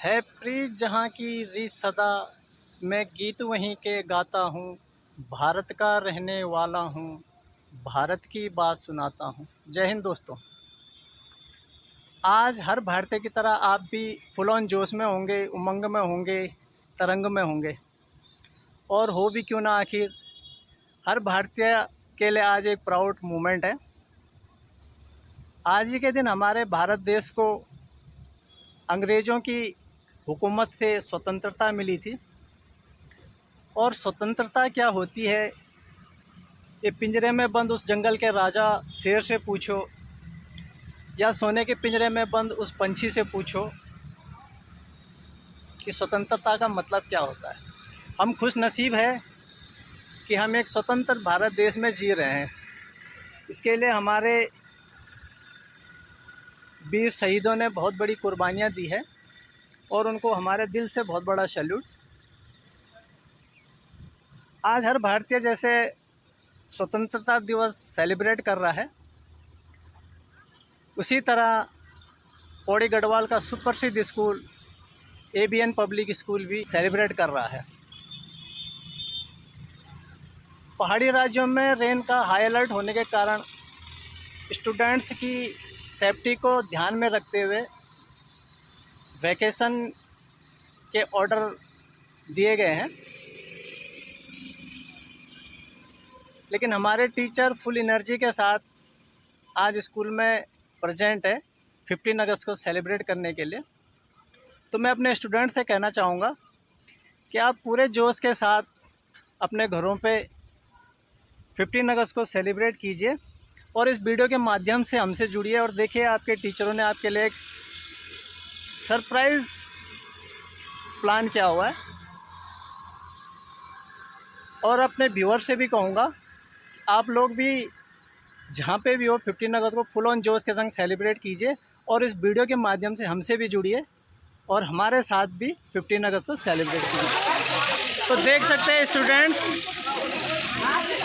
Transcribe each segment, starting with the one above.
है प्रीत जहाँ की रीत सदा, मैं गीत वहीं के गाता हूँ। भारत का रहने वाला हूँ, भारत की बात सुनाता हूँ। जय हिंद दोस्तों। आज हर भारतीय की तरह आप भी फुल ऑन जोश में होंगे, उमंग में होंगे, तरंग में होंगे। और हो भी क्यों ना, आखिर हर भारतीय के लिए आज एक प्राउड मोमेंट है। आज ही के दिन हमारे भारत देश को अंग्रेज़ों की हुकूमत से स्वतंत्रता मिली थी। और स्वतंत्रता क्या होती है, ये पिंजरे में बंद उस जंगल के राजा शेर से पूछो, या सोने के पिंजरे में बंद उस पंछी से पूछो कि स्वतंत्रता का मतलब क्या होता है। हम खुश नसीब है कि हम एक स्वतंत्र भारत देश में जी रहे हैं। इसके लिए हमारे वीर शहीदों ने बहुत बड़ी कुर्बानियाँ दी है और उनको हमारे दिल से बहुत बड़ा सैल्यूट। आज हर भारतीय जैसे स्वतंत्रता दिवस सेलिब्रेट कर रहा है, उसी तरह पौड़ी गढ़वाल का सुप्रसिद्ध स्कूल ABN पब्लिक स्कूल भी सेलिब्रेट कर रहा है। पहाड़ी राज्यों में रेन का हाई अलर्ट होने के कारण स्टूडेंट्स की सेफ्टी को ध्यान में रखते हुए वैकेशन के ऑर्डर दिए गए हैं। लेकिन हमारे टीचर फुल एनर्जी के साथ आज स्कूल में प्रेजेंट है 15 अगस्त को सेलिब्रेट करने के लिए। तो मैं अपने स्टूडेंट से कहना चाहूँगा कि आप पूरे जोश के साथ अपने घरों पे 15 अगस्त को सेलिब्रेट कीजिए और इस वीडियो के माध्यम से हमसे जुड़िए और देखिए आपके टीचरों ने आपके लिए एक सरप्राइज़ प्लान किया हुआ है। और अपने व्यूअर से भी कहूँगा, आप लोग भी जहाँ पे भी हो 15 अगस्त को फुल ऑन जोश के संग सेलिब्रेट कीजिए और इस वीडियो के माध्यम से हमसे भी जुड़िए और हमारे साथ भी 15 अगस्त को सेलिब्रेट कीजिए। तो देख सकते हैं स्टूडेंट्स,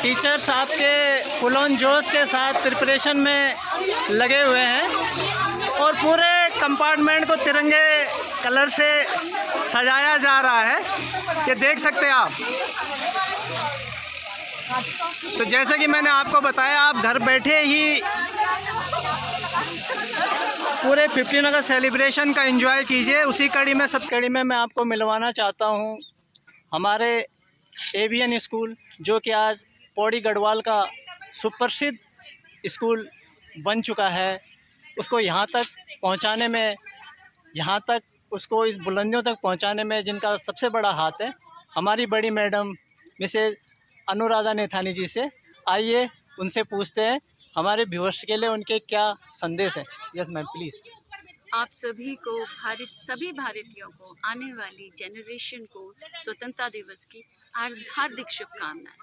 टीचर्स आपके फुल ऑन जोश के साथ प्रिपरेशन में लगे हुए हैं और पूरे कंपार्टमेंट को तिरंगे कलर से सजाया जा रहा है, ये देख सकते हैं आप। तो जैसे कि मैंने आपको बताया, आप घर बैठे ही पूरे 15 अगस्त सेलिब्रेशन का एंजॉय कीजिए। उसी कड़ी में मैं आपको मिलवाना चाहता हूँ हमारे ABN स्कूल, जो कि आज पौड़ी गढ़वाल का सुप्रसिद्ध स्कूल बन चुका है। उसको यहाँ तक पहुँचाने में, यहाँ तक उसको इस बुलंदियों तक पहुँचाने में जिनका सबसे बड़ा हाथ है, हमारी बड़ी मैडम मिसेज अनुराधा नेथानी जी से। आइए उनसे पूछते हैं हमारे व्यूअर्स के लिए उनके क्या संदेश है। Yes ma'am, please. आप सभी को, सभी भारतीयों को, आने वाली जनरेशन को स्वतंत्रता दिवस की हार्दिक शुभकामनाएं।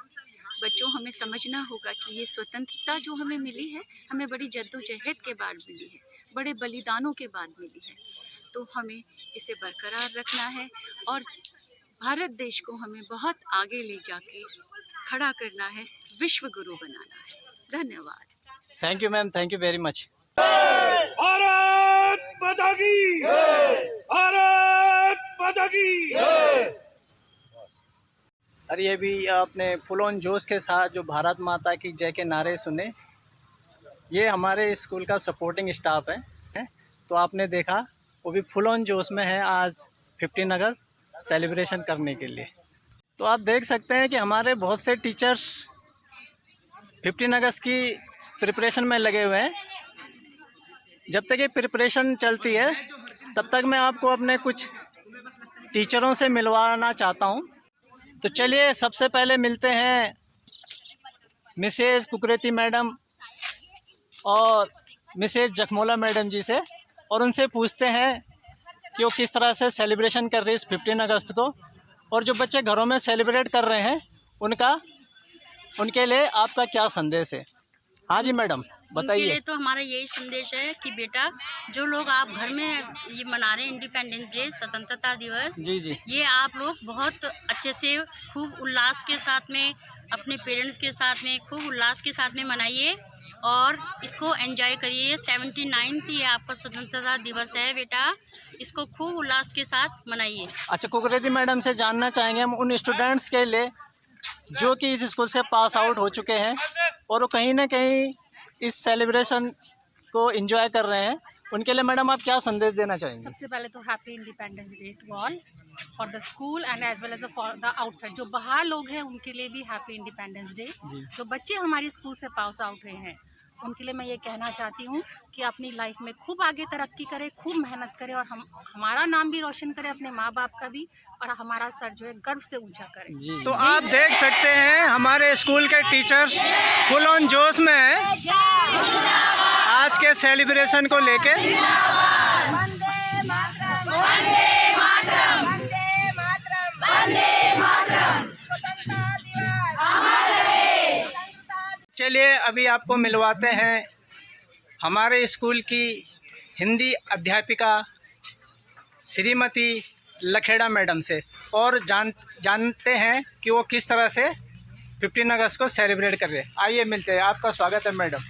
बच्चों, हमें समझना होगा कि ये स्वतंत्रता जो हमें मिली है, हमें बड़ी जद्दोजहद के बाद मिली है, बड़े बलिदानों के बाद मिली है। तो हमें इसे बरकरार रखना है और भारत देश को हमें बहुत आगे ले जाके खड़ा करना है, विश्व गुरु बनाना है। धन्यवाद। Thank you ma'am, thank you very much. Bharat माता की, भारत माता की। और ये भी अपने फुल ऑन जोश के साथ जो भारत माता की जय के नारे सुने, ये हमारे स्कूल का सपोर्टिंग स्टाफ है। तो आपने देखा, वो भी फुल ऑन जोश में है आज 15 अगस्त सेलिब्रेशन करने के लिए। तो आप देख सकते हैं कि हमारे बहुत से टीचर्स 15 अगस्त की प्रिपरेशन में लगे हुए हैं। जब तक ये प्रिपरेशन चलती है तब तक मैं आपको अपने कुछ टीचरों से मिलवाना चाहता हूँ। तो चलिए सबसे पहले मिलते हैं मिसेज कुकरेती मैडम और मिसेज जखमोला मैडम जी से और उनसे पूछते हैं कि वो किस तरह से सेलिब्रेशन कर रही है इस 15 अगस्त को, और जो बच्चे घरों में सेलिब्रेट कर रहे हैं उनके लिए आपका क्या संदेश है। हाँ जी मैडम, बताइए। उनके लिए तो हमारा यही संदेश है कि बेटा, जो लोग आप घर में ये मना रहे हैं इंडिपेंडेंस डे, स्वतंत्रता दिवस, जी, ये आप लोग बहुत अच्छे से खूब उल्लास के साथ में अपने पेरेंट्स के साथ में खूब उल्लास के साथ में मनाइए और इसको एंजॉय करिए। 79th ये आपका स्वतंत्रता दिवस है बेटा, इसको खूब उल्लास के साथ मनाइए। अच्छा, कुकरेती मैडम से जानना चाहेंगे हम उन स्टूडेंट्स के लिए जो कि इस स्कूल से पास आउट हो चुके हैं और वो कहीं ना कहीं इस सेलिब्रेशन को एंजॉय कर रहे हैं, उनके लिए मैडम आप क्या संदेश देना चाहेंगे? सबसे पहले तो happy independence day to all for the school and as well as for the outside. जो बाहर लोग हैं उनके लिए भी हैप्पी इंडिपेंडेंस डे। जो बच्चे हमारे स्कूल से पास आउट हुए हैं उनके लिए मैं ये कहना चाहती हूँ कि अपनी लाइफ में खूब आगे तरक्की करें, खूब मेहनत करें और हमारा नाम भी रोशन करें, अपने माँ बाप का भी, और हमारा सर जो है गर्व से ऊंचा करें। तो आप देख सकते हैं हमारे स्कूल के टीचर्स फुल ऑन जोश में हैं आज के सेलिब्रेशन को लेके। चलिए अभी आपको मिलवाते हैं हमारे स्कूल की हिंदी अध्यापिका श्रीमती लखेड़ा मैडम से और जानते हैं कि वो किस तरह से 15 अगस्त को सेलिब्रेट कर रहे हैं। आइए मिलते हैं। आपका स्वागत है मैडम।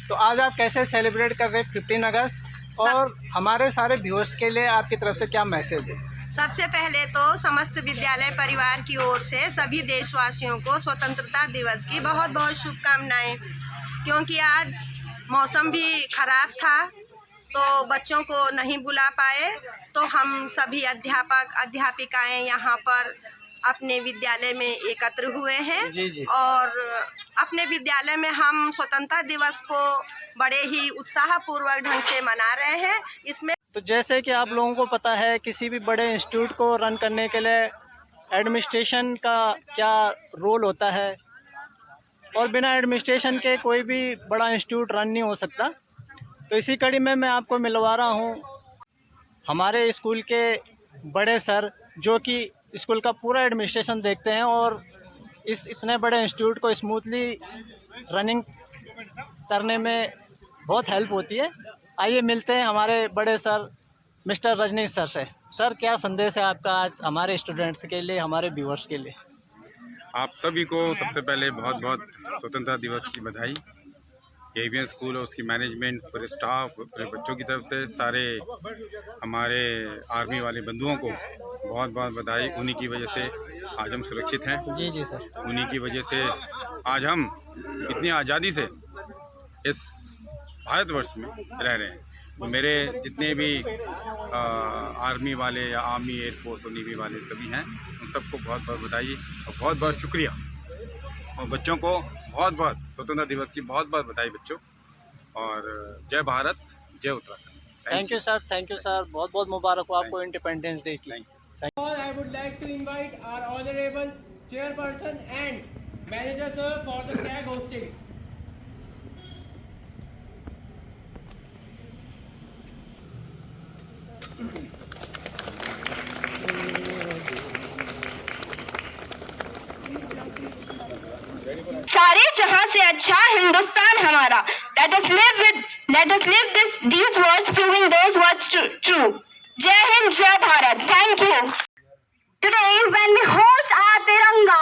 तो आज आप कैसे सेलिब्रेट कर रहे हैं 15 अगस्त और हमारे सारे व्यूअर्स के लिए आपकी तरफ से क्या मैसेज है? सबसे पहले तो समस्त विद्यालय परिवार की ओर से सभी देशवासियों को स्वतंत्रता दिवस की बहुत बहुत शुभकामनाएं। क्योंकि आज मौसम भी खराब था तो बच्चों को नहीं बुला पाए, तो हम सभी अध्यापक अध्यापिकाएं यहाँ पर अपने विद्यालय में एकत्र हुए हैं। जी। और अपने विद्यालय में हम स्वतंत्रता दिवस को बड़े ही उत्साहपूर्वक ढंग से मना रहे हैं। इसमें तो जैसे कि आप लोगों को पता है किसी भी बड़े इंस्टीट्यूट को रन करने के लिए एडमिनिस्ट्रेशन का क्या रोल होता है और बिना एडमिनिस्ट्रेशन के कोई भी बड़ा इंस्टीट्यूट रन नहीं हो सकता। तो इसी कड़ी में मैं आपको मिलवा रहा हूँ हमारे स्कूल के बड़े सर जो कि स्कूल का पूरा एडमिनिस्ट्रेशन देखते हैं और इस इतने बड़े इंस्टीट्यूट को स्मूथली रनिंग करने में बहुत हेल्प होती है। आइए मिलते हैं हमारे बड़े सर मिस्टर रजनीश सर से। सर क्या संदेश है आपका आज हमारे स्टूडेंट्स के लिए, हमारे व्यूअर्स के लिए? आप सभी को सबसे पहले बहुत बहुत स्वतंत्रता दिवस की बधाई। एवीएन स्कूल और उसकी मैनेजमेंट, पूरे स्टाफ, पूरे बच्चों की तरफ से सारे हमारे आर्मी वाले बंधुओं को बहुत बहुत बधाई। उन्हीं की वजह से आज हम सुरक्षित हैं। जी सर। उन्हीं की वजह से आज हम इतनी आज़ादी से इस भारतवर्ष में रह रहे हैं। तो मेरे जितने भी आर्मी वाले या आर्मी, एयरफोर्स और नेवी वाले सभी हैं, उन सबको बहुत बहुत बधाई और बहुत बहुत शुक्रिया। और बच्चों को बहुत बहुत स्वतंत्रता दिवस की बहुत बहुत बधाई बच्चों। और जय भारत, जय Uttarakhand. Thank you sir, thank you sir. बहुत बहुत मुबारक हो आपको इंडिपेंडेंस डे की। I would like to invite our honorable chairperson and manager sir for the flag hosting. सारे जहां से अच्छा हिंदुस्तान हमारा। Let us live these words, proving those words true. जय हिंद, जय Bharat. Thank you. Today, when we host our Tiranga,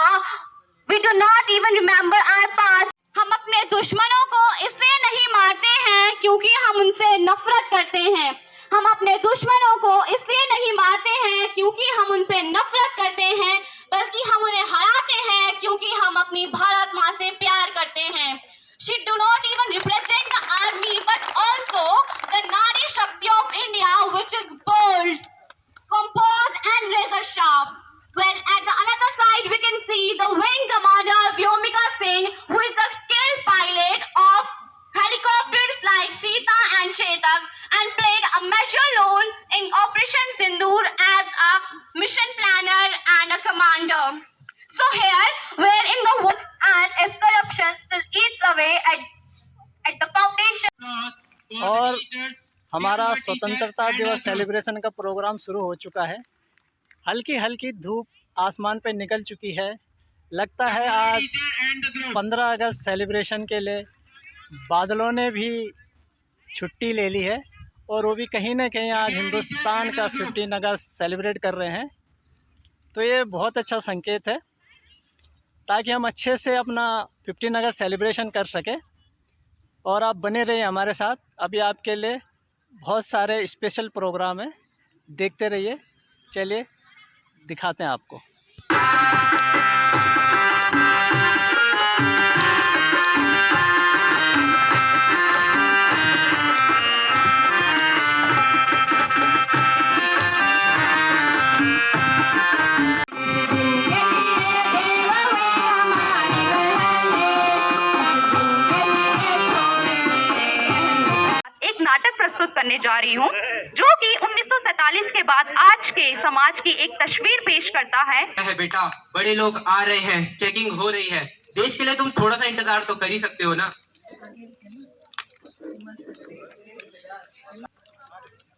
we do not even remember our past. हम अपने दुश्मनों को इसलिए नहीं मारते हैं क्योंकि हम उनसे नफरत करते हैं। हम अपने दुश्मनों को इसलिए नहीं मारते हैं क्योंकि हम उनसे नफरत करते हैं, बल्कि हम उन्हें हराते हैं क्योंकि हम अपनी भारत माँ से प्यार करते हैं। She do not even represent the army, but also the Nari Shakti of India, which is bold, composed and razor sharp. Well, at the another side, we can see the Wing Commander Vyomika Singh, who is a skilled pilot of helicopters like Cheetah and Chetak, and played a major role in Operation Sindoor as a mission planner and a commander. So here, where in the world and if corruption still eats away at the foundation. और हमारा स्वतंत्रता दिवस celebration का programme शुरू हो चुका है। हल्की हल्की धूप आसमान पे निकल चुकी है। लगता है आज 15 अगस्त सेलिब्रेशन के लिए बादलों ने भी छुट्टी ले ली है और वो भी कहीं ना कहीं आज हिंदुस्तान का 15 अगस्त सेलिब्रेट कर रहे हैं। तो ये बहुत अच्छा संकेत है ताकि हम अच्छे से अपना 15 अगस्त सेलिब्रेशन कर सकें। और आप बने रहिए हमारे साथ। अभी आपके लिए बहुत सारे स्पेशल प्रोग्राम हैं, देखते रहिए। चलिए दिखाते हैं आपको। नाटक प्रस्तुत करने जा रही हूँ जो कि 1947 के बाद आज के समाज की एक तस्वीर पेश करता है। बेटा, बड़े लोग आ रहे हैं, चेकिंग हो रही है। देश के लिए तुम थोड़ा सा इंतजार तो कर ही सकते हो ना।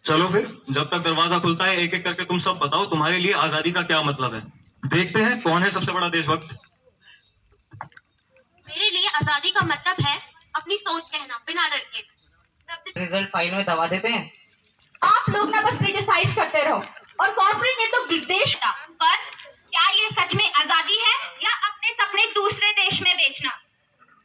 चलो फिर, जब तक दरवाजा खुलता है एक एक करके तुम सब बताओ तुम्हारे लिए आजादी का क्या मतलब है। देखते हैं कौन है सबसे बड़ा देशभक्त। मेरे लिए आजादी का मतलब है अपनी सोच कहना बिना डर के। रिजल्ट फाइल में दबा देते हैं। आप लोग ना बस क्रिटिसाइज करते रहो और कॉर्पोरेट ने तो विदेश का। पर क्या ये सच में आजादी है या अपने सपने दूसरे देश में बेचना?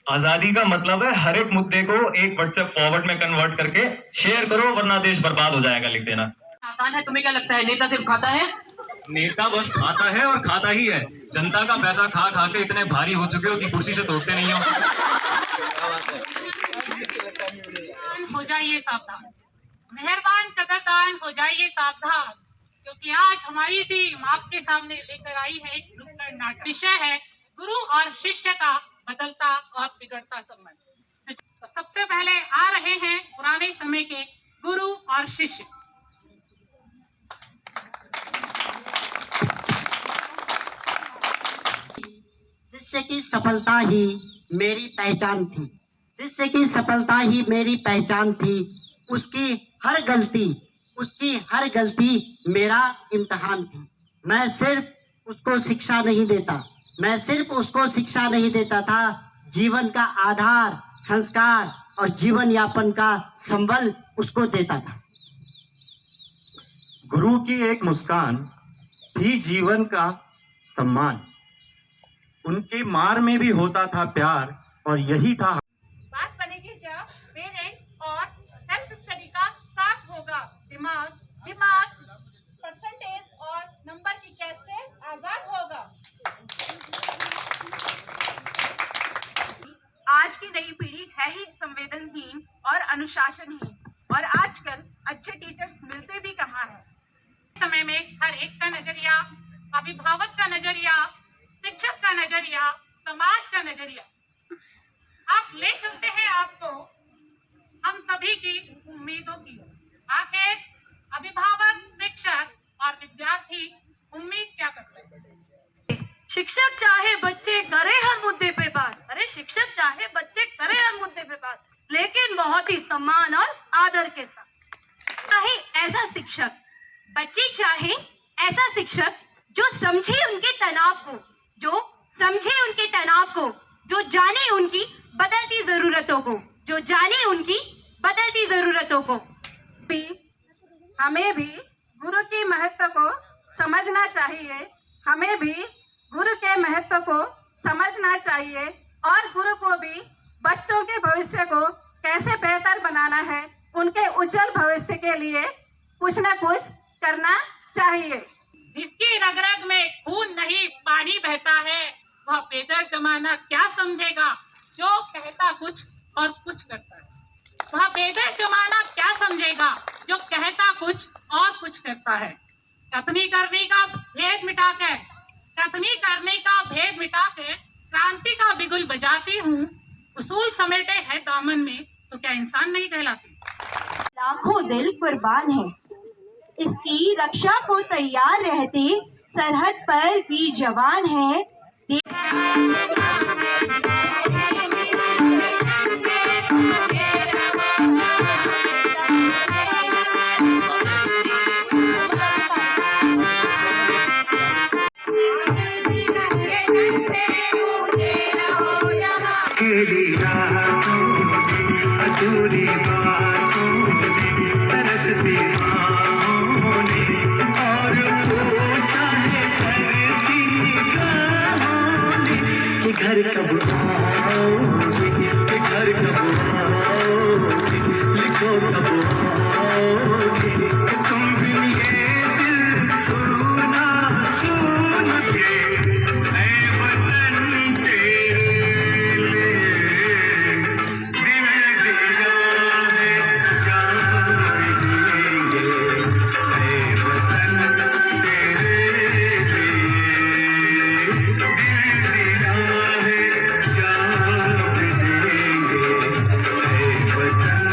आजादी का मतलब है हर एक मुद्दे को एक व्हाट्सएप फॉरवर्ड में कन्वर्ट करके शेयर करो वरना देश बर्बाद हो जाएगा, लिख देना। आसान है। तुम्हें क्या लगता है नेता सिर्फ खाता है? नेता बस खाता है और खाता ही है। जनता का पैसा खा खा के इतने भारी हो चुके हो कि कुर्सी से तोड़ते नहीं हो जाइए सावधान, मेहरबान कदरदान हो जाइए सावधान, क्योंकि आज हमारी टीम आपके सामने लेकर आई है एक नुक्कड़ नाटक। विषय है गुरु और शिष्य का बदलता और बिगड़ता संबंध। तो सबसे पहले आ रहे हैं पुराने समय के गुरु और शिष्य। शिष्य की सफलता ही मेरी पहचान थी, शिष्य की सफलता ही मेरी पहचान थी। उसकी हर गलती मेरा इम्तिहान थी। मैं सिर्फ उसको शिक्षा नहीं देता था, जीवन का आधार, संस्कार और जीवन यापन का संबल उसको देता था। गुरु की एक मुस्कान थी जीवन का सम्मान, उनके मार में भी होता था प्यार और यही था। बात बनेगी जब पेरेंट्स और सेल्फ स्टडी का साथ होगा। दिमाग परसेंटेज और नंबर की कैसे आजाद होगा। आज की नई पीढ़ी है ही संवेदनहीन और अनुशासनहीन, और आजकल अच्छे टीचर्स मिलते भी कहाँ हैं। समय में हर एक का नजरिया, अभिभावक का नजरिया, शिक्षक का नजरिया, समाज का नजरिया, आप ले चलते हैं आपको हम सभी की उम्मीदों की। आखिर अभिभावक, शिक्षक और विद्यार्थी उम्मीद क्या करते हैं? शिक्षक चाहे बच्चे करे हर मुद्दे पे बात, शिक्षक चाहे बच्चे करे हर मुद्दे पे बात, लेकिन बहुत ही सम्मान और आदर के साथ। चाहे ऐसा शिक्षक, बच्चे चाहे ऐसा शिक्षक जो समझे उनके तनाव को, जो जाने उनकी बदलती जरूरतों को, हमें भी गुरु के महत्व को समझना चाहिए, और गुरु को भी बच्चों के भविष्य को कैसे बेहतर बनाना है, उनके उज्जवल भविष्य के लिए कुछ न कुछ करना चाहिए। जिसकी रग रग में खून नहीं पानी बहता है, वह बेदर जमाना क्या समझेगा जो कहता कुछ और कुछ करता है। वह बेदर जमाना क्या समझेगा जो कहता कुछ और कुछ करता है। कथनी करने का भेद मिटाकर क्रांति का बिगुल बजाती हूँ, उसूल समेटे है दामन में, तो क्या इंसान नहीं कहलाती। लाखों दिल कुर्बान है, इसकी रक्षा को तैयार रहते सरहद पर वीर जवान है। अधूरी बातों ने, तरसती बाहों ने, और पूछा है तरसी निगाहों ने कि घर कब आओगे, कि घर कब आओगे। कब आओगे, तुम बिन ये दिल सुना सुन के, ऐ वतन तेरे लिए दिल दिया है, जान भी देंगे, ऐ वतन तेरे लिए दिल दिया है, जान भी देंगे, ऐ वतन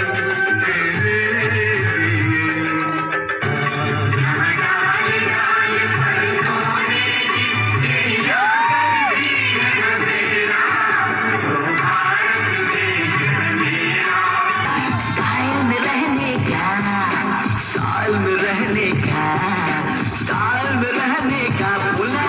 तेरे स्टाइल में रहने का, स्टाइल में रहने का, स्टाइल में रहने का बुला।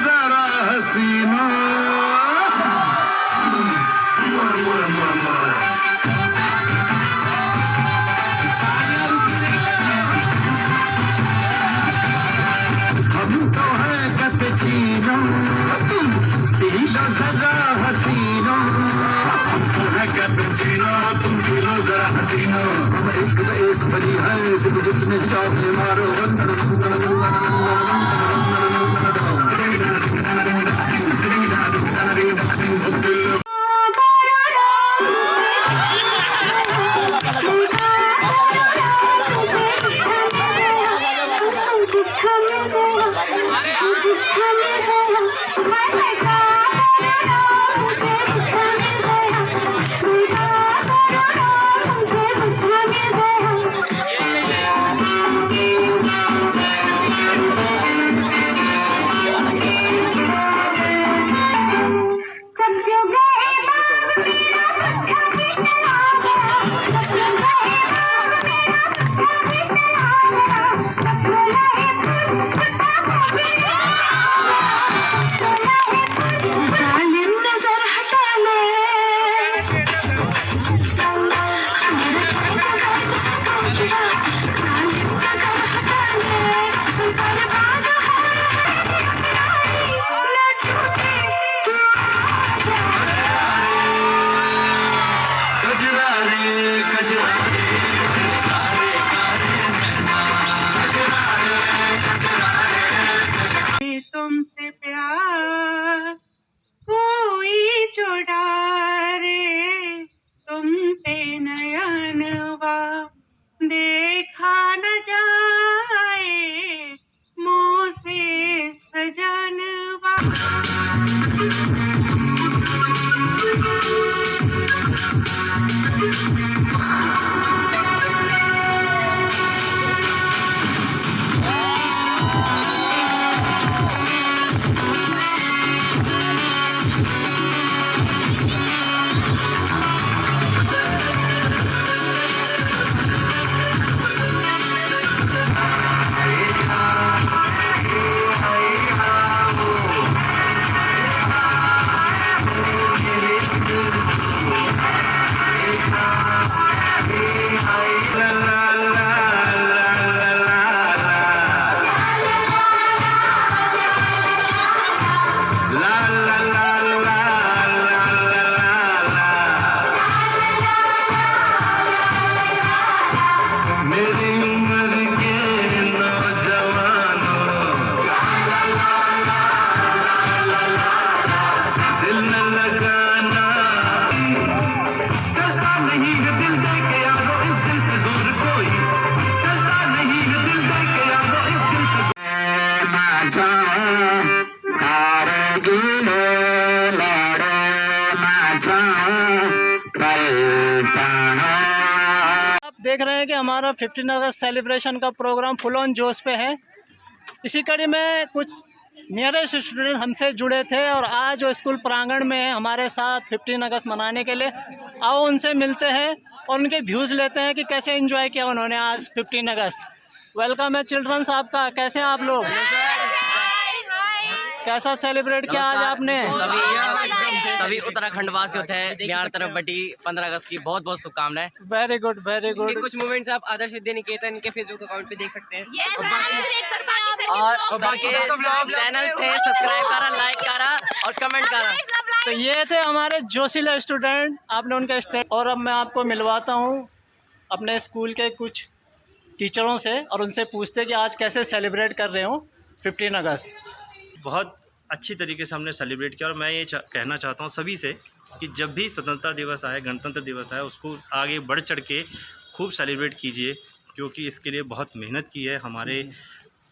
जरा हसीना हम तो हैं कैपेचीनो, तुम पी लो जरा हसीनो, हम तो हैं कैपेचीनो, तुम पी लो जरा हसीनो, हम एक न एक बनी है सिर्फ जितने जाने मारो तुमसे प्यार कोई चुड़ारे, तुम पे नयनवा देखा न जाए, मुँह से सजनवा। देख रहे हैं कि हमारा 15 अगस्त सेलिब्रेशन का प्रोग्राम फुल ऑन जोश पे है। इसी कड़ी में कुछ नियरेस्ट स्टूडेंट हमसे जुड़े थे और आज जो स्कूल प्रांगण में है हमारे साथ 15 अगस्त मनाने के लिए। आओ उनसे मिलते हैं और उनके व्यूज़ लेते हैं कि कैसे एंजॉय किया उन्होंने आज 15 अगस्त। वेलकम है चिल्ड्रंस आपका। कैसे हैं आप लोग? कैसा सेलिब्रेट किया आज आपने? सभी उत्तराखंड वासियों थे बिहार तरफ बटी 15 अगस्त की बहुत बहुत शुभकामनाएं। Very good very good. कुछ मूवमेंट्स आप आदर्श विद्या निकेतन के फेसबुक अकाउंट पे देख सकते हैं। और बाकी चैनल थे सब्सक्राइब करा, लाइक करा और कमेंट करा। तो ये थे हमारे जोशीला स्टूडेंट, आपने उनका स्टेट। और अब मैं आपको मिलवाता हूँ अपने स्कूल के कुछ टीचरों से और उनसे पूछते कि आज कैसे सेलिब्रेट कर रहे हो 15 अगस्त। बहुत अच्छी तरीके से हमने सेलिब्रेट किया और मैं ये कहना चाहता हूँ सभी से कि जब भी स्वतंत्रता दिवस आए, गणतंत्र दिवस आए, उसको आगे बढ़ चढ़ के खूब सेलिब्रेट कीजिए, क्योंकि इसके लिए बहुत मेहनत की है हमारे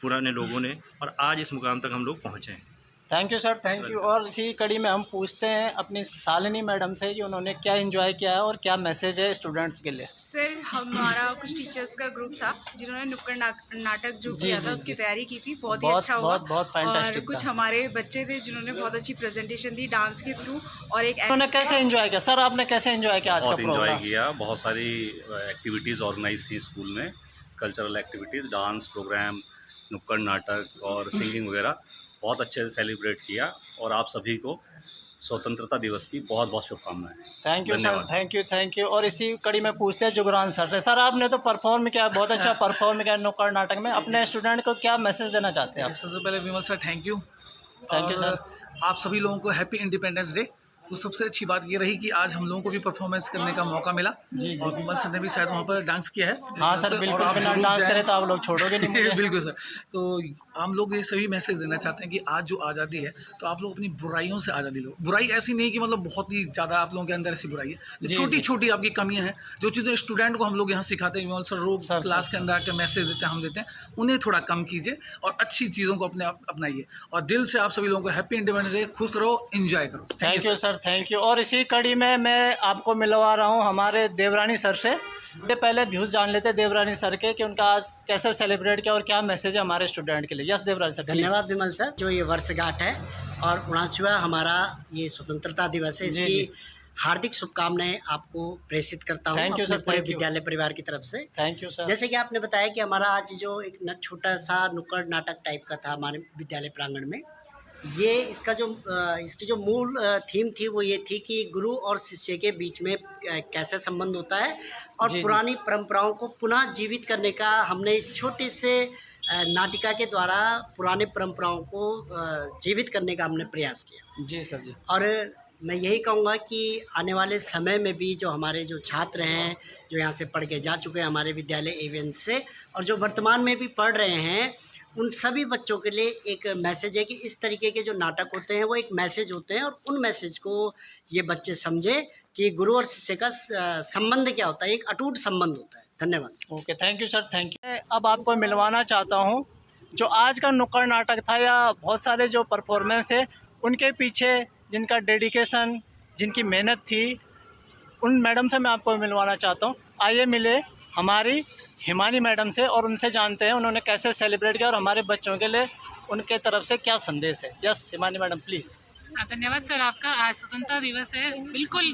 पुराने लोगों ने और आज इस मुकाम तक हम लोग पहुँचे हैं। Thank you sir, thank you. और इसी कड़ी में हम पूछते हैं अपनी शालिनी मैडम से कि उन्होंने क्या एंजॉय किया है और क्या मैसेज है स्टूडेंट्स के लिए। सर हमारा कुछ टीचर्स का ग्रुप था जिन्होंने नुक्कड़ नाटक जो किया था उसकी तैयारी की थी, बहुत ही अच्छा हुआ। बहुत और कुछ हमारे बच्चे थे जिन्होंने बहुत अच्छी प्रेजेंटेशन दी डांस के थ्रू। और एक उन्होंने कैसे एंजॉय किया? सर आपने कैसे एंजॉय किया आज का प्रोग्राम? बहुत एंजॉय किया, बहुत सारी एक्टिविटीज़ ऑर्गेनाइज थी स्कूल में, कल्चरल एक्टिविटीज़, डांस प्रोग्राम, नुक्कड़ नाटक और सिंगिंग वगैरह बहुत अच्छे से सेलिब्रेट किया। और आप सभी को स्वतंत्रता दिवस की बहुत बहुत शुभकामनाएं। Thank you sir, thank you thank you. और इसी कड़ी में पूछते हैं जुगरान सर से। सर आपने तो परफॉर्म किया, बहुत अच्छा परफॉर्म किया नुक्कड़ नाटक में। अपने स्टूडेंट को क्या मैसेज देना चाहते हैं आप? सबसे पहले विमल सर थैंक यू सर। आप सभी लोगों को हैप्पी इंडिपेंडेंस डे। तो सबसे अच्छी बात ये रही कि आज हम लोगों को भी परफॉर्मेंस करने का मौका मिला। और विमल सर ने भी शायद वहाँ पर डांस किया है। हाँ सर, बिल्कुल बिना डांस करे तो आप लोग छोड़ोगे नहीं। बिल्कुल सर। तो हम लोग ये सभी मैसेज देना चाहते हैं कि आज जो आज़ादी है तो आप लोग अपनी बुराइयों से आज़ादी लो। बुराई ऐसी नहीं कि मतलब बहुत ही ज़्यादा आप लोगों के अंदर ऐसी बुराई है, जो छोटी छोटी आपकी कमियाँ हैं, जो चीज़ें स्टूडेंट को हम लोग यहाँ सिखाते हैं, विमल सर रोज क्लास के अंदर आकर मैसेज देते हैं, हम देते हैं, उन्हें थोड़ा कम कीजिए और अच्छी चीज़ों को अपने आप अपनाइए। और दिल से आप सभी लोगों को हैप्पी इंडिपेंडेंस डे, खुश रहो, एंजॉय करो। Thank you sir, thank you. और इसी कड़ी में मैं आपको मिलवा रहा हूं हमारे देवरानी सर से। पहले व्यूज़ जान लेते देवरानी सर के कि उनका आज कैसे सेलिब्रेट किया और क्या मैसेज है हमारे स्टूडेंट के लिए। यस देवरानी सर। धन्यवाद विमल सर। जो ये वर्षगांठ है और 79वां हमारा ये स्वतंत्रता दिवस है, इसकी हार्दिक शुभकामनाएं आपको प्रेषित करता हूँ अपने पूरे विद्यालय परिवार की तरफ से। Thank you sir. जैसे कि आपने बताया कि हमारा आज जो एक छोटा सा नुक्कड़ नाटक टाइप का था हमारे विद्यालय प्रांगण में, ये इसकी जो मूल थीम थी वो ये थी कि गुरु और शिष्य के बीच में कैसे संबंध होता है और पुरानी परंपराओं को पुनः जीवित करने का हमने इस छोटे से नाटिका के द्वारा पुराने परंपराओं को जीवित करने का हमने प्रयास किया। जी सर जी। और मैं यही कहूँगा कि आने वाले समय में भी जो हमारे जो छात्र हैं, जो यहाँ से पढ़ के जा चुके हैं हमारे विद्यालय एवियन से, और जो वर्तमान में भी पढ़ रहे हैं, उन सभी बच्चों के लिए एक मैसेज है कि इस तरीके के जो नाटक होते हैं वो एक मैसेज होते हैं और उन मैसेज को ये बच्चे समझे कि गुरु और शिष्य का संबंध क्या होता है, एक अटूट संबंध होता है। धन्यवाद। Okay, thank you sir, thank you. अब आपको मिलवाना चाहता हूँ जो आज का नुक्कड़ नाटक था या बहुत सारे जो परफॉर्मेंस है, उनके पीछे जिनका डेडिकेशन, जिनकी मेहनत थी, उन मैडम से मैं आपको मिलवाना चाहता हूँ। आइए मिले हमारी हिमानी मैडम से और उनसे जानते हैं उन्होंने कैसे सेलिब्रेट किया और हमारे बच्चों के लिए उनके तरफ से क्या संदेश है। Yes Himani madam please. धन्यवाद सर आपका। आज स्वतंत्रता दिवस है, बिल्कुल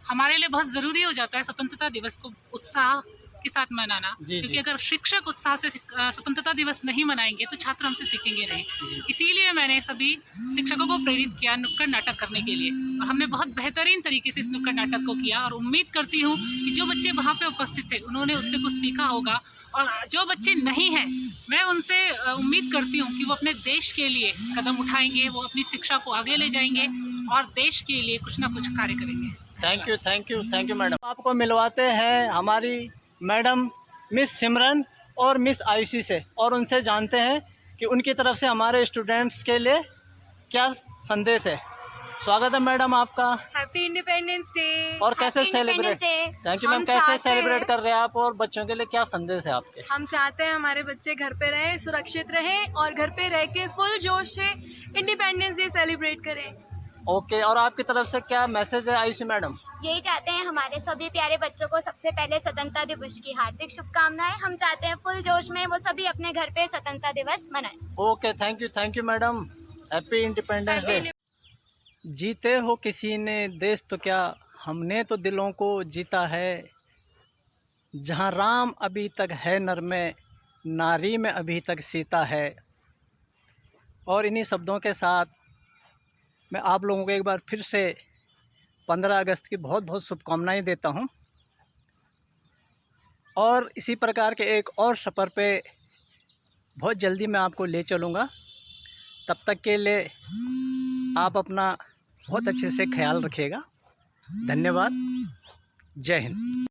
हमारे लिए बहुत ज़रूरी हो जाता है स्वतंत्रता दिवस को उत्साह के साथ मनाना, क्योंकि अगर शिक्षक उत्साह से स्वतंत्रता दिवस नहीं मनाएंगे तो छात्र हमसे सीखेंगे नहीं। इसीलिए मैंने सभी शिक्षकों को प्रेरित किया नुक्कड़ नाटक करने के लिए और हमने बहुत बेहतरीन तरीके से इस नुक्कड़ नाटक को किया और उम्मीद करती हूँ कि जो बच्चे वहाँ पे उपस्थित थे उन्होंने उससे कुछ सीखा होगा। और जो बच्चे नहीं हैं, मैं उनसे उम्मीद करती हूँ कि वो अपने देश के लिए कदम उठाएंगे, वो अपनी शिक्षा को आगे ले जाएंगे और देश के लिए कुछ ना कुछ कार्य करेंगे। Thank you thank you thank you madam. आपको मिलवाते हैं हमारी मैडम मिस सिमरन और मिस आयुषी से और उनसे जानते हैं कि उनकी तरफ से हमारे स्टूडेंट्स के लिए क्या संदेश है। स्वागत है मैडम आपका। Happy independence day. और कैसे सेलिब्रेट, थैंक यू मैम, कैसे सेलिब्रेट कर रहे हैं आप और बच्चों के लिए क्या संदेश है आपके? हम चाहते हैं हमारे बच्चे घर पे रहें, सुरक्षित रहें और घर पे रह के फुल जोश से इंडिपेंडेंस डे सेलिब्रेट करें। ओके, और आपकी तरफ से क्या मैसेज है आयुषी मैडम? यही चाहते हैं हमारे सभी प्यारे बच्चों को सबसे पहले स्वतंत्रता दिवस की हार्दिक शुभकामनाएं। हम चाहते हैं फुल जोश में वो सभी अपने घर पे स्वतंत्रता दिवस मनाएं। Okay, thank you madam. Happy independence day. जीते हो किसी ने देश तो क्या, हमने तो दिलों को जीता है। जहाँ राम अभी तक है नर में, नारी में अभी तक सीता है। और इन्हीं शब्दों के साथ मैं आप लोगों को एक बार फिर से 15 अगस्त की बहुत बहुत शुभकामनाएं देता हूं। और इसी प्रकार के एक और सफ़र पे बहुत जल्दी मैं आपको ले चलूँगा। तब तक के लिए आप अपना बहुत अच्छे से ख्याल रखिएगा। धन्यवाद। जय हिंद।